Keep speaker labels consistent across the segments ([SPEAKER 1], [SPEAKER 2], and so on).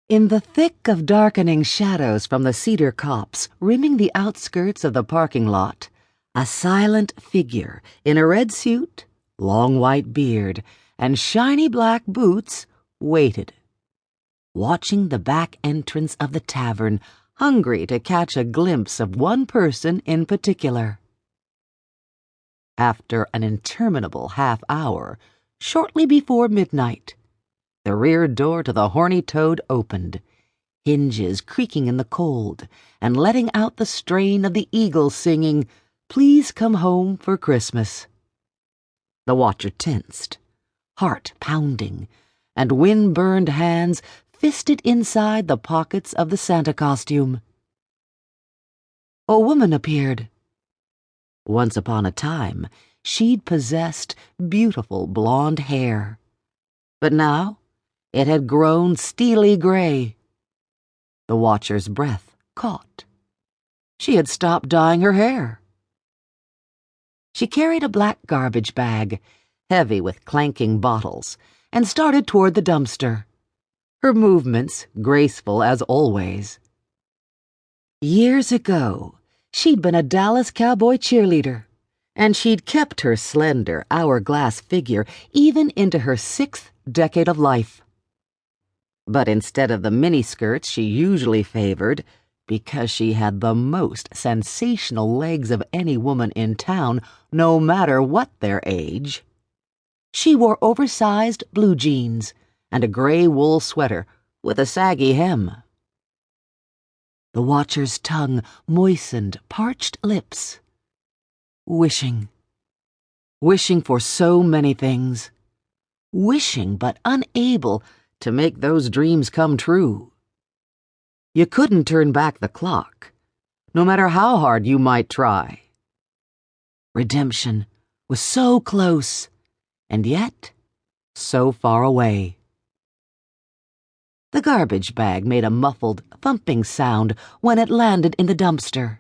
[SPEAKER 1] In the thick of darkening shadows from the cedar copse rimming the outskirts of the parking lot, a silent figure in a red suit, long white beard, and shiny black boots waited, watching the back entrance of the tavern, hungry to catch a glimpse of one person in particular. After an interminable half-hour, shortly before midnight, the rear door to the Horny Toad opened, hinges creaking in the cold and letting out the strain of the eagle singing, "Please come home for Christmas." The watcher tensed, heart pounding, and wind-burned hands fisted inside the pockets of the Santa costume. A woman appeared. Once upon a time, she'd possessed beautiful blonde hair. But now, it had grown steely gray. The watcher's breath caught. She had stopped dyeing her hair. She carried a black garbage bag, heavy with clanking bottles, and started toward the dumpster, her movements graceful as always. Years ago, she'd been a Dallas cowboy cheerleader, and she'd kept her slender, hourglass figure even into her 6th decade of life. But instead of the miniskirts she usually favored, because she had the most sensational legs of any woman in town, no matter what their age, she wore oversized blue jeans and a gray wool sweater with a saggy hem. The watcher's tongue moistened parched lips, wishing for so many things, wishing but unable to make those dreams come true. You couldn't turn back the clock, no matter how hard you might try. Redemption was so close, and yet so far away. The garbage bag made a muffled, thumping sound when it landed in the dumpster.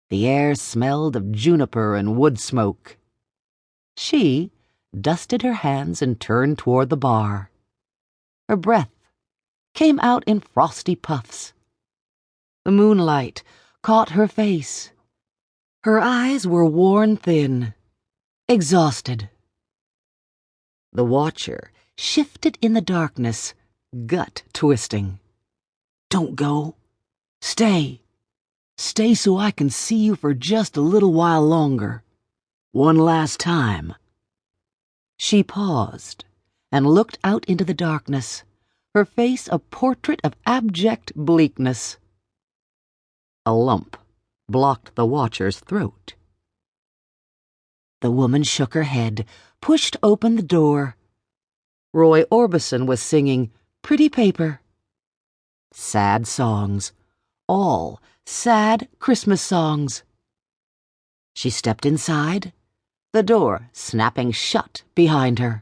[SPEAKER 1] The air smelled of juniper and wood smoke. She dusted her hands and turned toward the bar. Her breath came out in frosty puffs. The moonlight caught her face. Her eyes were worn thin, exhausted. The watcher shifted in the darkness, gut twisting. "Don't go. Stay. Stay so I can see you for just a little while longer. One last time." She paused and looked out into the darkness, her face a portrait of abject bleakness. A lump blocked the watcher's throat. The woman shook her head, pushed open the door. Roy Orbison was singing "Pretty Paper." Sad songs, all sad Christmas songs. She stepped inside, the door snapping shut behind her.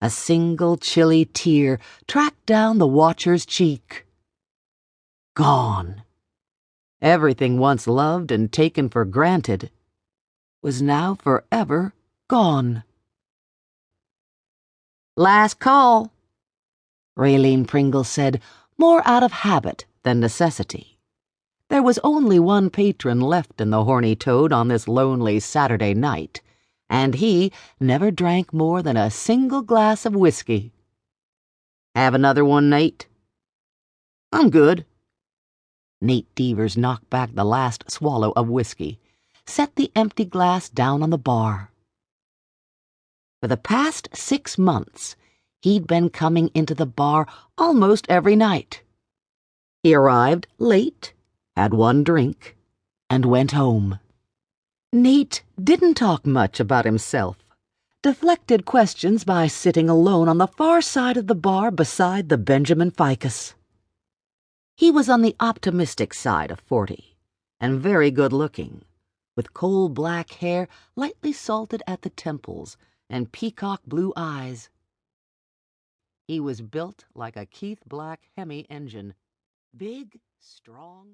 [SPEAKER 1] A single chilly tear tracked down the watcher's cheek. Gone. Everything once loved and taken for granted was now forever gone. "Last call," Raylene Pringle said, more out of habit than necessity. There was only one patron left in the Horny Toad on this lonely Saturday night, and he never drank more than a single glass of whiskey. "Have another one, Nate?" "I'm good." Nate Devers knocked back the last swallow of whiskey, set the empty glass down on the bar. For the past 6 months, he'd been coming into the bar almost every night. He arrived late, had one drink, and went home. Nate didn't talk much about himself, deflected questions by sitting alone on the far side of the bar beside the Benjamin ficus. He was on the optimistic side of 40, and very good-looking, with coal-black hair lightly salted at the temples and peacock-blue eyes. He was built like a Keith Black Hemi engine, big, strong,